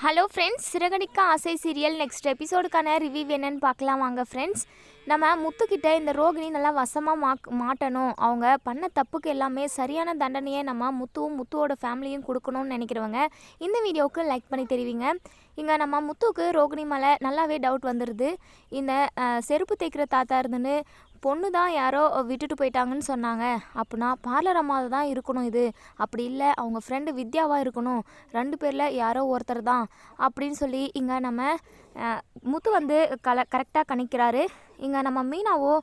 Hello friends, Siragadikka ஆசை serial next எபிசோடுக்கான review என்னன்னு பார்க்கலாம் வாங்க ஃப்ரெண்ட்ஸ். நம்ம முத்துக்கிட்ட இந்த ரோகிணி நல்லா வசமாக மாட்டணும், அவங்க பண்ண தப்புக்கு எல்லாமே சரியான தண்டனையை நம்ம முத்துவோட ஃபேமிலியும் கொடுக்கணும்னு நினைக்கிறவங்க இந்த வீடியோவுக்கு லைக் பண்ணி தெரிவிங்க. இங்கே நம்ம முத்துவுக்கு ரோகிணி மேலே நல்லாவே டவுட் வந்துடுது. இந்த செருப்பு தைக்கிற தாத்தா இருந்துன்னு பொண்ணு தான் யாரோ விட்டுட்டு போயிட்டாங்கன்னு சொன்னாங்க. அப்படின்னா பார்லர் அம்மா தான் இருக்கணும், இது அப்படி இல்லை அவங்க ஃப்ரெண்டு வித்யாவாக இருக்கணும், 2 பேரில் யாரோ ஒருத்தர் தான் அப்படின்னு சொல்லி இங்கே நம்ம முத்து வந்து கரெக்டாக கணிக்கிறாரு. இங்கே நம்ம மீனாவோ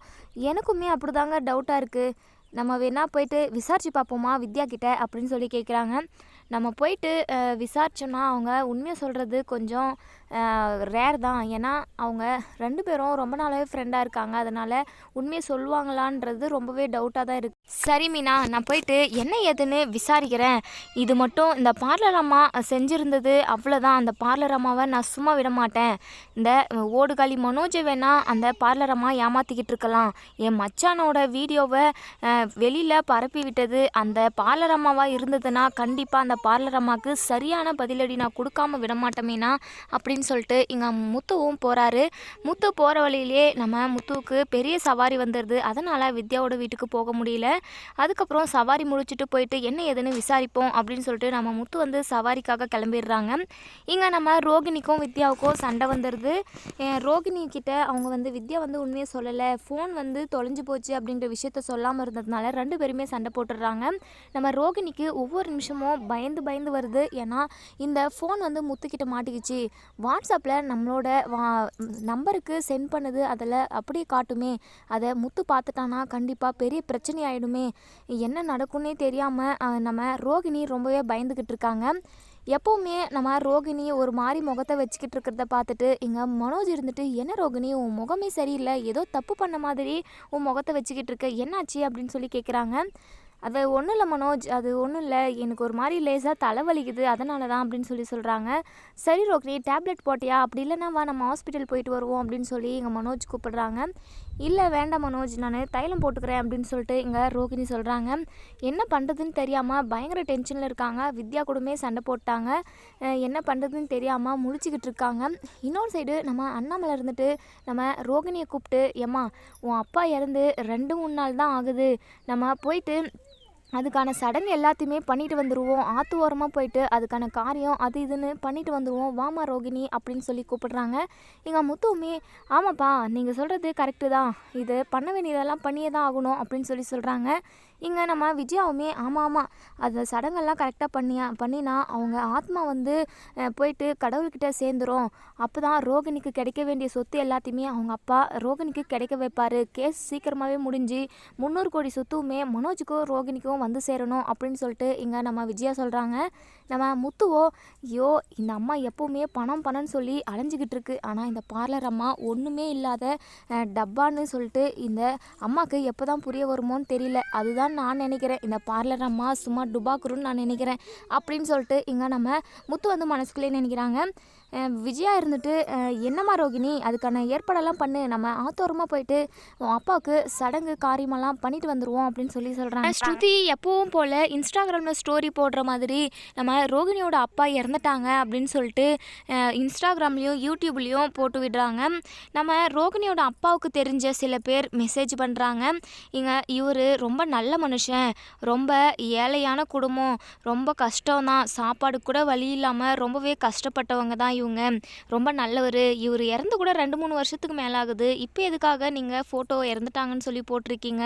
எனக்குமே அப்படி தாங்க டவுட்டாக இருக்குது, நம்ம வேணா போயிட்டு விசாரிச்சு பார்ப்போமா வித்யா கிட்ட அப்படின்னு சொல்லி கேட்குறாங்க. நம்ம போயிட்டு விசாரிச்சோன்னா அவங்க உண்மையை சொல்கிறது கொஞ்சம் ரேர் தான். ஏன்னா அவங்க 2 பேரும் ரொம்ப நாளாகவே ஃப்ரெண்டாக இருக்காங்க. அதனால் உண்மையை சொல்லுவாங்களான்றது ரொம்பவே டவுட்டாக தான் இருக்குது. சரி மீனா, நான் போயிட்டு என்ன ஏதுன்னு விசாரிக்கிறேன். இது மட்டும் இந்த பார்லர் அம்மா செஞ்சுருந்தது அவ்வளோதான். அந்த பார்லர் அம்மாவை நான் சும்மா விட மாட்டேன். இந்த ஓடுகாலி மனோஜை வேணால் அந்த பார்லர் அம்மா ஏமாற்றிக்கிட்டு இருக்கலாம். என் மச்சானோட வீடியோவை வெளியில் பரப்பி விட்டது அந்த பார்லர் அம்மாவாக இருந்ததுன்னா கண்டிப்பாக அந்த பார்லர் அம்மாவுக்கு சரியான பதிலடி நான் கொடுக்காம விட மாட்டேமேனா அப்படின்னு சொல்லிட்டு இங்கே முத்துவும் போகிறாரு. முத்து போகிற வழியிலே நம்ம முத்துவுக்கு பெரிய சவாரி வந்துடுது. அதனால் வித்யாவோட வீட்டுக்கு போக முடியல. அதுக்கப்புறம் சவாரி முடிச்சுட்டு போயிட்டு என்ன ஏதுன்னு விசாரிப்போம் அப்படின்னு சொல்லிட்டு நம்ம முத்து வந்து சவாரிக்காக கிளம்பிடுறாங்க. இங்கே நம்ம ரோகிணிக்கும் வித்யாவுக்கும் சண்டை வந்துடுது. ரோகிணி கிட்ட அவங்க வந்து வித்யா வந்து உண்மையை சொல்லலை, ஃபோன் வந்து தொலைஞ்சு போச்சு அப்படின்ற விஷயத்த சொல்லாமல் இருந்ததுனால 2 பேருமே சண்டை போட்டுடுறாங்க. நம்ம ரோகிணிக்கு ஒவ்வொரு நிமிஷமும் பயந்து வருது. ஏன்னா இந்த ஃபோன் வந்து முத்துக்கிட்ட மாட்டிக்கிச்சு, வாட்ஸ்அப்பில் நம்மளோட நம்பருக்கு சென்ட் பண்ணுது, அதில் அப்படியே காட்டுமே, அதை முத்து பார்த்துட்டானா கண்டிப்பாக பெரிய பிரச்சனை ஆகிடுமே, என்ன நடக்கும்னே தெரியாமல் நம்ம ரோகிணி ரொம்பவே பயந்துக்கிட்டு இருக்காங்க. எப்போவுமே நம்ம ரோகிணி ஒரு மாதிரி முகத்தை வச்சுக்கிட்டு இருக்கிறத பார்த்துட்டு இங்கே மனோஜ் இருந்துட்டு என்ன ரோகிணி உன் முகமே சரியில்லை, ஏதோ தப்பு பண்ண மாதிரி உன் முகத்தை வச்சுக்கிட்டு இருக்க, என்னாச்சு அப்படின்னு சொல்லி கேட்குறாங்க. அது ஒன்றும் இல்லை மனோஜ், அது ஒன்றும் இல்லை, எனக்கு ஒரு மாதிரி லேசாக தலைவலிக்குது அதனால தான் அப்படின்னு சொல்லி சொல்கிறாங்க. சரி ரோகிணி டேப்லெட் போட்டியா, அப்படி இல்லைன்னா வா நம்ம ஹாஸ்பிட்டல் போயிட்டு வருவோம் அப்படின்னு சொல்லி இங்கே மனோஜ் கூப்பிடுறாங்க. இல்லை வேண்டாம் மனோஜ், நான் தைலம் போட்டுக்கிறேன் அப்படின்னு சொல்லிட்டு இங்கே ரோகிணி சொல்கிறாங்க. என்ன பண்ணுறதுன்னு தெரியாமல் பயங்கர டென்ஷனில் இருக்காங்க. வித்யா கூடமே சண்டை போட்டாங்க, என்ன பண்ணுறதுன்னு தெரியாமல் முழிச்சிக்கிட்டு இருக்காங்க. இன்னொரு சைடு நம்ம அண்ணாமலை இருந்துட்டு நம்ம ரோகிணியை கூப்பிட்டு, ஏம்மா உன் அப்பா இறந்து 2-3 நாள் தான் ஆகுது, நம்ம போயிட்டு அதுக்கான சடங்கு எல்லாத்தையுமே பண்ணிட்டு வந்துடுவோம், ஆற்று ஓரமாக போயிட்டு அதுக்கான காரியம் அது இதுன்னு பண்ணிட்டு வந்துடுவோம், வாமா ரோகிணி அப்படின்னு சொல்லி கூப்பிடுறாங்க. எங்கள் முத்துவுமே ஆமாப்பா நீங்கள் சொல்கிறது கரெக்டு தான், இது பண்ண வேண்டியதெல்லாம் பண்ணியே தான் ஆகணும் அப்படின்னு சொல்லி சொல்கிறாங்க. இங்கே நம்ம விஜயாவுமே ஆமாம் அந்த சடங்கெல்லாம் கரெக்டாக பண்ணினா அவங்க ஆத்மா வந்து போயிட்டு கடவுள்கிட்ட சேர்ந்துடும், அப்போ தான் ரோகிணிக்கு கிடைக்க வேண்டிய சொத்து எல்லாத்தையுமே அவங்க அப்பா ரோகிணிக்கு கிடைக்க வைப்பார், கேஸ் சீக்கிரமாகவே முடிஞ்சு 300 கோடி சொத்துமே மனோஜுக்கும் ரோகிணிக்கும் வந்து சேரணும் அப்படின்னு சொல்லிட்டு இங்கே நம்ம விஜயா சொல்கிறாங்க. நம்ம முத்துவோ ஐயோ இந்த அம்மா எப்போவுமே பணம்னு சொல்லி அலைஞ்சிக்கிட்டு இருக்கு, ஆனால் இந்த பார்லர் அம்மா ஒன்றுமே இல்லாத டப்பான்னு சொல்லிட்டு இந்த அம்மாவுக்கு எப்போ தான் புரிய வருமோன்னு தெரியல, அதுதான் நான் நினைக்கிறேன், இந்த பார்லர் அம்மா சும்மா டுபாக்குருன்னு நான் நினைக்கிறேன் அப்படின்னு சொல்லிட்டு இங்கே நம்ம முத்து வந்து மனசுக்குள்ளே நினைக்கிறாங்க. விஜயா இருந்துட்டு என்னம்மா ரோகிணி அதுக்கான ஏற்பாடெல்லாம் பண்ணு, நம்ம ஆத்தோரமாக போயிட்டு அப்பாவுக்கு சடங்கு காரியமெல்லாம் பண்ணிட்டு வந்துடுவோம் அப்படின்னு சொல்லி சொல்கிறாங்க. ஸ்ருதி எப்பவும் போல் இன்ஸ்டாகிராமில் ஸ்டோரி போடுற மாதிரி நம்ம ரோகிணியோட அப்பா இறந்துட்டாங்க அப்படின்னு சொல்லிட்டு இன்ஸ்டாகிராம்லேயும் யூடியூப்லேயும் போட்டு விடுறாங்க. நம்ம ரோகிணியோட அப்பாவுக்கு தெரிஞ்ச சில பேர் மெசேஜ் பண்ணுறாங்க, இங்கே இவர் ரொம்ப நல்ல மனுஷன், ரொம்ப ஏழையான குடும்பம், ரொம்ப கஷ்டம் தான், சாப்பாடு கூட வழி இல்லாமல் ரொம்பவே கஷ்டப்பட்டவங்க தான் இவங்க, ரொம்ப நல்லவர், இவர் இறந்து கூட 2-3 வருஷத்துக்கு மேலே ஆகுது, இப்போ எதுக்காக நீங்கள் ஃபோட்டோ இறந்துட்டாங்கன்னு சொல்லி போட்டிருக்கீங்க,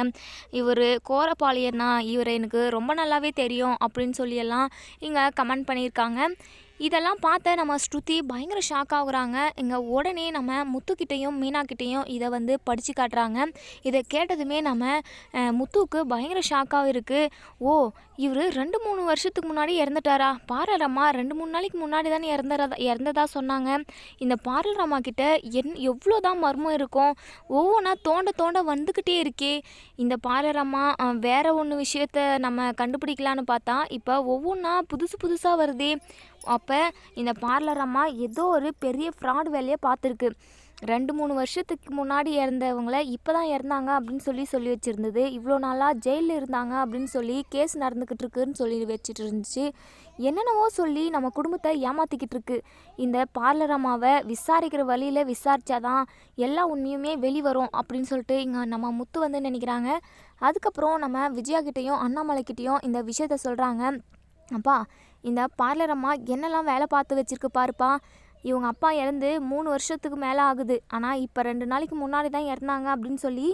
இவர் கோரப்பாளையன்னா இவர் எனக்கு ரொம்ப நல்லாவே தெரியும் அப்படின்னு சொல்லியெல்லாம் இங்கே கமெண்ட் பண்ணியிருக்காங்க. இதெல்லாம் பார்த்த நம்ம ஸ்ருதி பயங்கர ஷாக் ஆகுறாங்க. இங்கே உடனே நம்ம முத்துக்கிட்டையும் மீனாக்கிட்டையும் இதை வந்து படித்து காட்டுறாங்க. இதை கேட்டதுமே நம்ம முத்துவுக்கு பயங்கர ஷாக்காக இருக்குது. ஓ இவர் 2-3 வருஷத்துக்கு முன்னாடி இறந்துட்டாரா, பார்லர் அம்மா 2-3 நாளைக்கு முன்னாடி தானே இறந்ததா சொன்னாங்க, இந்த பார்லர் அம்மா கிட்ட எவ்வளோ தான் மர்மம் இருக்கும், ஒவ்வொன்றா தோண்ட வந்துக்கிட்டே இருக்கே, இந்த பார்லர் அம்மா வேறு ஒன்று விஷயத்த நம்ம கண்டுபிடிக்கலான்னு பார்த்தா இப்போ ஒவ்வொன்றா புதுசாக வருதே, அப்போ இந்த பார்லர் அம்மா ஏதோ ஒரு பெரிய ஃப்ராட் வேலையை பார்த்துருக்கு. 2-3 வருஷத்துக்கு முன்னாடி இறந்தவங்கள இப்போ தான் இறந்தாங்க அப்படின்னு சொல்லி வச்சுருந்தது. இவ்வளோ நாளாக ஜெயிலில் இருந்தாங்க அப்படின்னு சொல்லி கேஸ் நடந்துக்கிட்டு இருக்குன்னு சொல்லி வச்சுட்டு இருந்துச்சு. என்னென்னவோ சொல்லி நம்ம குடும்பத்தை ஏமாற்றிக்கிட்டு இருக்கு. இந்த பார்லர் அம்மாவை விசாரிக்கிற வழியில் விசாரித்தாதான் எல்லா உண்மையுமே வெளிவரும் அப்படின்னு சொல்லிட்டு இங்கே நம்ம முத்து வந்து நினைக்கிறாங்க. அதுக்கப்புறம் நம்ம விஜயா கிட்டேயும் அண்ணாமலைக்கிட்டேயும் இந்த விஷயத்த சொல்கிறாங்க. அப்பா, இந்த பார்லர் அம்மா என்னெல்லாம் வேலை பார்த்து வச்சுருக்கு பாருப்பா. இவங்க அப்பா இறந்து 3 வருஷத்துக்கு மேலே ஆகுது. ஆனால் இப்போ 2 நாளைக்கு முன்னாடி தான் இறந்தாங்க அப்படின்னு சொல்லி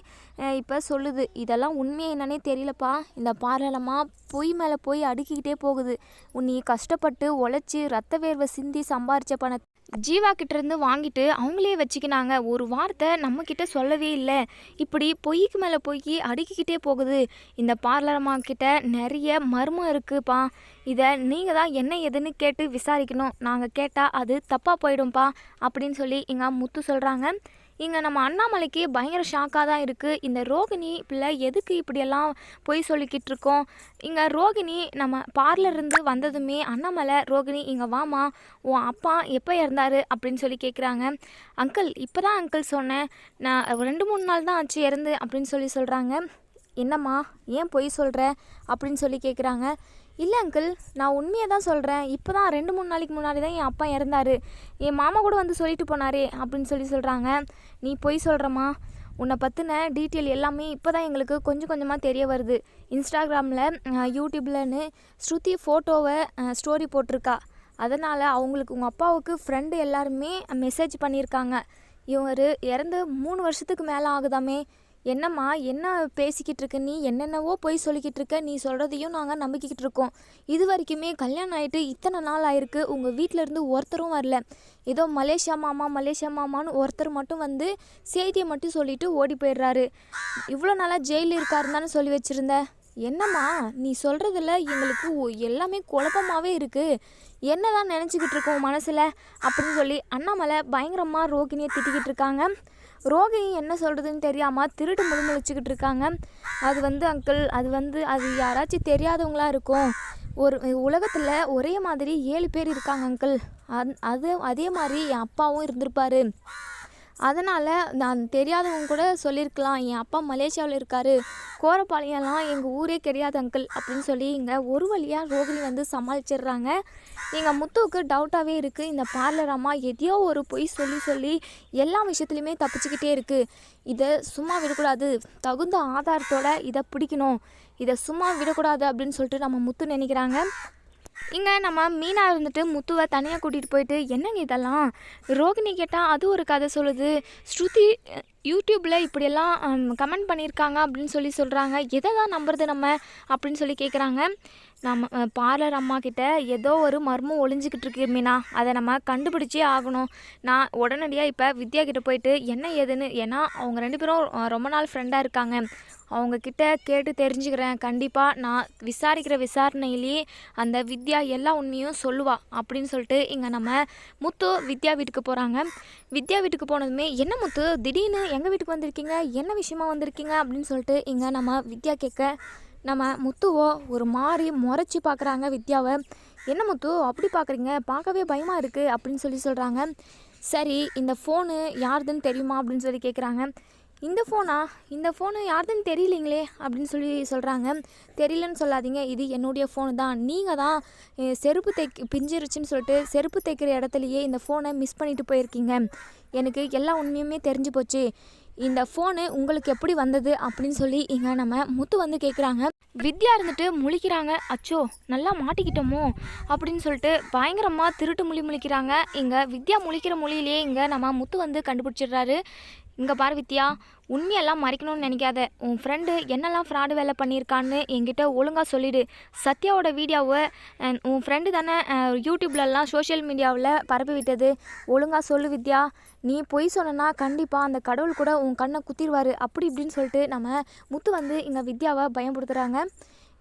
இப்போ சொல்லுது. இதெல்லாம் உண்மையை என்னன்னே தெரியலப்பா. இந்த பார்லர் அம்மா பொய் மேலே போய் அடுக்கிக்கிட்டே போகுது. நீ கஷ்டப்பட்டு உழைச்சி ரத்த வேர்வை சிந்தி சம்பாரித்த பணத்தை ஜீவா கிட்டேருந்து வாங்கிட்டு அவங்களே வச்சுக்கினாங்க. ஒரு வார்த்தை நம்மக்கிட்ட சொல்லவே இல்லை. இப்படி பொய்க்கு மேலே பொய் அடுக்கிக்கிட்டே போகுது. இந்த பார்லர் அம்மா கிட்ட நிறைய மர்மம் இருக்குப்பா. இதை நீங்கள் தான் என்ன எதுன்னு கேட்டு விசாரிக்கணும். நாங்கள் கேட்டால் அது தப்பாக போயிடும்ப்பா அப்படின்னு சொல்லி இங்கே முத்து சொல்கிறாங்க. இங்கே நம்ம அண்ணாமலைக்கு பயங்கர ஷாக்காக தான் இருக்குது. இந்த ரோகிணி பிள்ளை எதுக்கு இப்படியெல்லாம் பொய் சொல்லிக்கிட்டு இருக்கோம். இங்கே ரோகிணி நம்ம பார்லர்லேருந்து வந்ததுமே அண்ணாமலை, ரோகிணி இங்கே வாமா, உன் அப்பா எப்போ இறந்தாரு அப்படின்னு சொல்லி கேட்குறாங்க. அங்கிள் இப்போ தான் அங்கிள் சொன்னேன், நான் 2-3 நாள் தான் ஆச்சு இறந்து அப்படின்னு சொல்லி சொல்கிறாங்க. என்னம்மா ஏன் பொய் சொல்கிற அப்படின்னு சொல்லி கேட்குறாங்க. இல்லை அங்கிள், நான் உண்மையை தான் சொல்கிறேன். இப்போ தான் 2-3 நாளைக்கு முன்னாடி தான் என் அப்பா இறந்தார். என் மாமா கூட வந்து சொல்லிட்டு போனாரே அப்படின்னு சொல்லி சொல்கிறாங்க. நீ பொய் சொல்கிறம்மா. உன்னை பற்றின டீட்டெயில் எல்லாமே இப்போ தான் எங்களுக்கு கொஞ்சம் கொஞ்சமாக தெரிய வருது. இன்ஸ்டாகிராமில் யூடியூப்லன்னு ஸ்ருதி ஃபோட்டோவை ஸ்டோரி போட்டிருக்கா. அதனால் அவங்களுக்கு உங்கள் அப்பாவுக்கு ஃப்ரெண்டு எல்லாருமே மெசேஜ் பண்ணியிருக்காங்க. இவர் இறந்து 3 வருஷத்துக்கு மேலே ஆகுதாமே. என்னம்மா என்ன பேசிக்கிட்டு இருக்க நீ? என்னென்னவோ போய் சொல்லிக்கிட்டு இருக்க. நீ சொல்கிறதையும் நாங்கள் நம்பிக்கிட்டு இருக்கோம். இது வரைக்குமே கல்யாணம் ஆகிட்டு இத்தனை நாள் ஆயிருக்கு. உங்கள் வீட்டிலேருந்து ஒருத்தரும் வரல. ஏதோ மலேசியா மாமான்னு ஒருத்தர் மட்டும் வந்து செய்தியை மட்டும் சொல்லிவிட்டு ஓடி போயிடுறாரு. இவ்வளோ நாளாக ஜெயிலில் இருக்காருந்தானு சொல்லி வச்சுருந்த. என்னம்மா நீ சொல்கிறதில்ல எங்களுக்கு எல்லாமே குழப்பமாகவே இருக்குது. என்ன தான் நினச்சிக்கிட்டு இருக்கோம் மனசில் அப்படின்னு சொல்லி அண்ணாமலை பயங்கரமாக ரோகிணியை திட்டிக்கிட்டு இருக்காங்க. ரோகிணி என்ன சொல்கிறதுன்னு தெரியாமல் திருட்டு முழுமுழிச்சிக்கிட்டு இருக்காங்க. அங்கிள் அது யாராச்சும் தெரியாதவங்களா இருக்கும். ஒரு உலகத்தில் ஒரே மாதிரி 7 பேர் இருக்காங்க அங்கிள். அதே மாதிரி என் அப்பாவும் இருந்திருப்பார். அதனால் நான் தெரியாதவங்க கூட சொல்லியிருக்கலாம், என் அப்பா மலேசியாவில் இருக்கார், கோரப்பாளையம்லாம் எங்கள் ஊரே கிடையாது அங்கிள் அப்படின்னு சொல்லி இங்கே ஒரு வழியாக ரோகிணி வந்து சமாளிச்சிடுறாங்க. எங்கள் முத்துவுக்கு டவுட்டாகவே இருக்குது. இந்த பார்லர் அம்மா எதையோ ஒரு பொய் சொல்லி எல்லா விஷயத்துலையுமே தப்பிச்சுக்கிட்டே இருக்குது. இதை சும்மா விடக்கூடாது, தகுந்த ஆதாரத்தோடு இதை பிடிக்கணும், இதை சும்மா விடக்கூடாது அப்படின்னு சொல்லிட்டு நம்ம முத்து நினைக்கிறாங்க. இங்கே நம்ம மீனா இருந்துட்டு முத்துவை தனியாக கூட்டிகிட்டு போயிட்டு, என்னங்க இதெல்லாம்? ரோகிணி கேட்டால் அது ஒரு கதை சொல்லுது. ஸ்ருதி யூடியூப்பில் இப்படியெல்லாம் கமெண்ட் பண்ணியிருக்காங்க அப்படின்னு சொல்லி சொல்கிறாங்க. எதை தான் நம்புறது நம்ம அப்படின்னு சொல்லி கேட்குறாங்க. நம்ம பார்லர் அம்மா கிட்ட ஏதோ ஒரு மர்மம் ஒளிஞ்சிக்கிட்டு இருக்கு மீனா, அதை நம்ம கண்டுபிடிச்சே ஆகணும். நான் உடனடியாக இப்போ வித்யா கிட்டே போயிட்டு என்ன ஏதுன்னு, ஏன்னா அவங்க 2 பேரும் ரொம்ப நாள் ஃப்ரெண்டாக இருக்காங்க, அவங்கக்கிட்ட கேட்டு தெரிஞ்சுக்கிறேன். கண்டிப்பாக நான் விசாரிக்கிற விசாரணையிலேயே அந்த வித்யா எல்லா உண்மையும் சொல்லுவா அப்படின்னு சொல்லிட்டு இங்கே நம்ம முத்து வித்யா வீட்டுக்கு போகிறாங்க. வித்யா வீட்டுக்கு போனதுமே, என்ன முத்து திடீர்னு எங்கள் வீட்டுக்கு வந்திருக்கீங்க, என்ன விஷயமா வந்திருக்கீங்க அப்படின்னு சொல்லிட்டு இங்கே நம்ம வித்யா கேட்க, நம்ம முத்துவோ ஒரு மாதிரி முறைச்சி பார்க்குறாங்க வித்யாவை. என்ன முத்து அப்படி பார்க்குறீங்க, பார்க்கவே பயமாக இருக்குது அப்படின்னு சொல்லி சொல்கிறாங்க. சரி, இந்த ஃபோனு யாருதுன்னு தெரியுமா அப்படின்னு சொல்லி கேட்குறாங்க. இந்த ஃபோனு யாருதுன்னு தெரியலைங்களே அப்படின்னு சொல்லி சொல்கிறாங்க. தெரியலன்னு சொல்லாதீங்க, இது என்னுடைய ஃபோனு தான். நீங்கள் தான் செருப்பு பிஞ்சிருச்சுன்னு சொல்லிட்டு செருப்பு தைக்கிற இடத்துலையே இந்த ஃபோனை மிஸ் பண்ணிட்டு போயிருக்கீங்க. எனக்கு எல்லா உண்மையுமே தெரிஞ்சு போச்சு. இந்த ஃபோனு உங்களுக்கு எப்படி வந்தது அப்படின்னு சொல்லி இங்கே நம்ம முத்து வந்து கேட்குறாங்க. வித்யா இருந்துட்டு முழிக்கிறாங்க. அச்சோ நல்லா மாட்டிக்கிட்டோமோ அப்படின்னு சொல்லிட்டு பயங்கரமாக திருட்டு முழிக்கிறாங்க. இங்கே வித்யா முழிக்கிற மொழியிலே இங்கே நம்ம முத்து வந்து கண்டுபிடிச்சிடுறாரு. இங்கே பாரு வித்யா, உண்மையெல்லாம் மறைக்கணும்னு நினைக்காத. உன் ஃப்ரெண்டு என்னெல்லாம் ஃப்ராடு வேலை பண்ணியிருக்கான்னு என்கிட்ட ஒழுங்காக சொல்லிவிடு. சத்யாவோட வீடியோவை உன் ஃப்ரெண்டு தானே யூடியூப்லலாம் சோஷியல் மீடியாவில் பரப்பி விட்டது. ஒழுங்காக சொல்லு வித்யா. நீ பொய் சொன்னா கண்டிப்பாக அந்த கடவுள் கூட உன் கண்ணை குத்திடுவார் அப்படி இப்படின்னு சொல்லிட்டு நம்ம முத்து வந்து இங்கே வித்யாவை பயன்படுத்துகிறாங்க.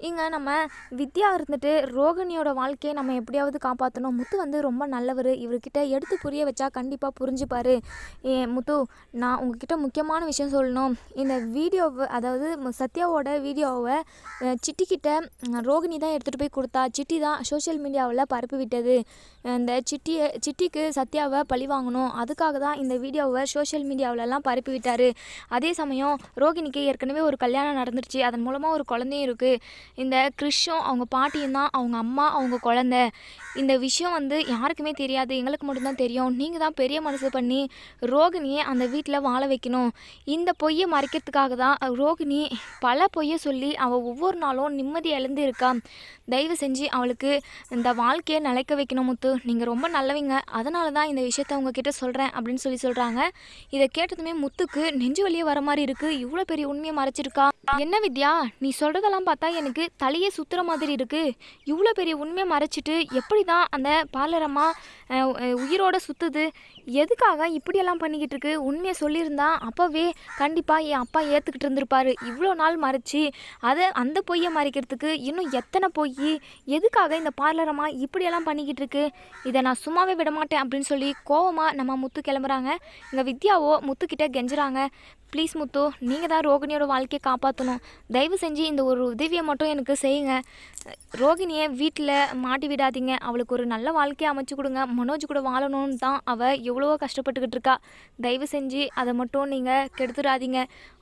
இங்கே நம்ம வித்யா இருந்துட்டு ரோகிணியோட வாழ்க்கையை நம்ம எப்படியாவது காப்பாற்றணும். முத்து வந்து ரொம்ப நல்லவர், இவர்கிட்ட எடுத்து புரிய வச்சா கண்டிப்பாக புரிஞ்சுப்பார். முத்து, நான் உங்ககிட்ட முக்கியமான விஷயம் சொல்லணும். இந்த வீடியோவை, அதாவது சத்யாவோட வீடியோவை சிட்டிக்கிட்ட ரோகிணி தான் எடுத்துகிட்டு போய் கொடுத்தா. சிட்டி தான் சோஷியல் மீடியாவில் பரப்பி விட்டது. இந்த சிட்டிக்கு சத்யாவை பழி வாங்கணும், அதுக்காக தான் இந்த வீடியோவை சோஷியல் மீடியாவிலலாம் பரப்பி விட்டார். அதே சமயம் ரோகிணிக்கு ஏற்கனவே ஒரு கல்யாணம் நடந்துருச்சு, அதன் மூலமாக ஒரு குழந்தையும் இருக்குது. இந்த கிறிஷும் அவங்க பாட்டியும் தான் அவங்க அம்மா, அவங்க குழந்த. இந்த விஷயம் வந்து யாருக்குமே தெரியாது, எங்களுக்கு மட்டும்தான் தெரியும். நீங்கள் தான் பெரிய மனசு பண்ணி ரோகிணியை அந்த வீட்டில் வாழ வைக்கணும். இந்த பொய்யை மறைக்கிறதுக்காக தான் ரோகிணி பல பொய்யை சொல்லி அவள் ஒவ்வொரு நாளும் நிம்மதி இழந்து இருக்கா. தயவு செஞ்சு அவளுக்கு இந்த வாழ்க்கையை நிலைக்க வைக்கணும் முத்து. நீங்கள் ரொம்ப நல்லவங்க, அதனால தான் இந்த விஷயத்த உங்ககிட்ட சொல்கிறேன் அப்படின்னு சொல்கிறாங்க. இதை கேட்டதுமே முத்துக்கு நெஞ்சு வலியே வர மாதிரி இருக்குது. இவ்வளோ பெரிய உண்மையை மறைச்சிருக்கா. என்ன வித்யா, நீ சொல்கிறதெல்லாம் பார்த்தா எனக்கு தலையே சுற்றுற மாதிரி இருக்குது. இவ்வளோ பெரிய உண்மையை மறைச்சிட்டு எப்படி தான் அந்த பார்லரம்மா உயிரோட சுற்றுது? எதுக்காக இப்படியெல்லாம் பண்ணிக்கிட்டு இருக்கு? உண்மையை சொல்லியிருந்தா அப்போவே கண்டிப்பாக என் அப்பா ஏற்றுக்கிட்டு இருந்திருப்பார். இவ்வளோ நாள் மறைச்சி அந்த பொய்யை மறைக்கிறதுக்கு இன்னும் எத்தனை பொய்? எதுக்காக இந்த பார்லரம்மா இப்படியெல்லாம் பண்ணிக்கிட்டு இருக்கு? இதை நான் சும்மாவே விட மாட்டேன் அப்படின்னு சொல்லி கோவமாக நம்ம முத்து கிளம்புறாங்க. இங்கே வித்யாவோ முத்துக்கிட்ட கெஞ்சுறாங்க, ப்ளீஸ் முத்து, நீங்கள் தான் ரோகிணியோட வாழ்க்கையை காப்பாற்றணும். தயவு செஞ்சு இந்த ஒரு உதவியை மட்டும் எனக்கு செய்யுங்க. ரோகிணியை வீட்டில் மாட்டி விடாதீங்க. அவளுக்கு ஒரு நல்ல வாழ்க்கையை அமைச்சு கொடுங்க. மனோஜ் கூட வாழணும்னு தான் அவள் எவ்வளவோ கஷ்டப்பட்டுக்கிட்டு இருக்கா. தயவு செஞ்சு அதை மட்டும் நீங்கள் கெடுத்துடாதீங்க.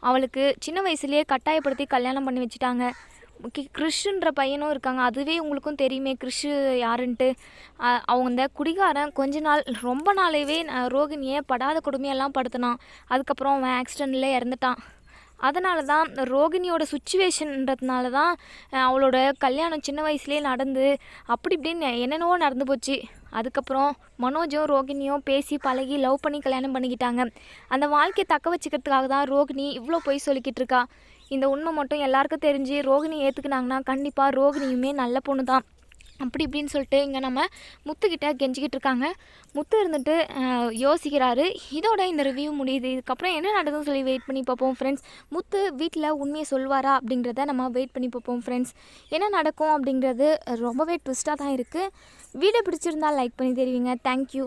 அவளுக்கு சின்ன வயசுலேயே கட்டாயப்படுத்தி கல்யாணம் பண்ணி வச்சுட்டாங்க. கிறிஷுன்ற பையனும் இருக்காங்க, அதுவே உங்களுக்கும் தெரியுமே கிறிஷு யாருன்ட்டு. அவங்க இந்த குடிகாரன் கொஞ்ச நாள் ரொம்ப நாளாவே ரோகிணியை படாத கொடுமையெல்லாம் படுத்தினான். அதுக்கப்புறம் அவன் ஆக்சிடெண்ட்டில் இறந்துட்டான். அதனால தான் ரோகிணியோட சுச்சுவேஷன்றதுனால தான் அவளோட கல்யாணம் சின்ன வயசுலேயே நடந்து அப்படி இப்படின்னு என்னென்னவோ நடந்து போச்சு. அதுக்கப்புறம் மனோஜும் ரோகிணியும் பேசி பழகி லவ் பண்ணி கல்யாணம் பண்ணிக்கிட்டாங்க. அந்த வாழ்க்கையை தக்க வச்சுக்கிறதுக்காக தான் ரோகிணி இவ்வளோ பொய் சொல்லிக்கிட்டு இருக்கா. இந்த உண்மை மட்டும் எல்லாருக்கும் தெரிஞ்சு ரோகிணி ஏற்றுக்குனாங்கன்னா கண்டிப்பாக ரோகிணியுமே நல்ல பொண்ணு தான் அப்படி இப்படின்னு சொல்லிட்டு இங்கே நம்ம முத்துக்கிட்ட கெஞ்சிக்கிட்டு இருக்காங்க. முத்து இருந்துட்டு யோசிக்கிறாரு. இதோட இந்த ரிவ்யூ முடியுது. இதுக்கப்புறம் என்ன நடக்குதுன்னு சொல்லி வெயிட் பண்ணி பார்ப்போம் ஃப்ரெண்ட்ஸ். முத்து வீட்டில் உண்மையை சொல்வாரா அப்படிங்கிறத நம்ம வெயிட் பண்ணி பார்ப்போம் ஃப்ரெண்ட்ஸ். என்ன நடக்கும் அப்படிங்கிறது ரொம்பவே ட்விஸ்ட்டாக தான் இருக்குது. வீடியோ பிடிச்சிருந்தால் லைக் பண்ணி தெரிவிங்க. தேங்க்யூ.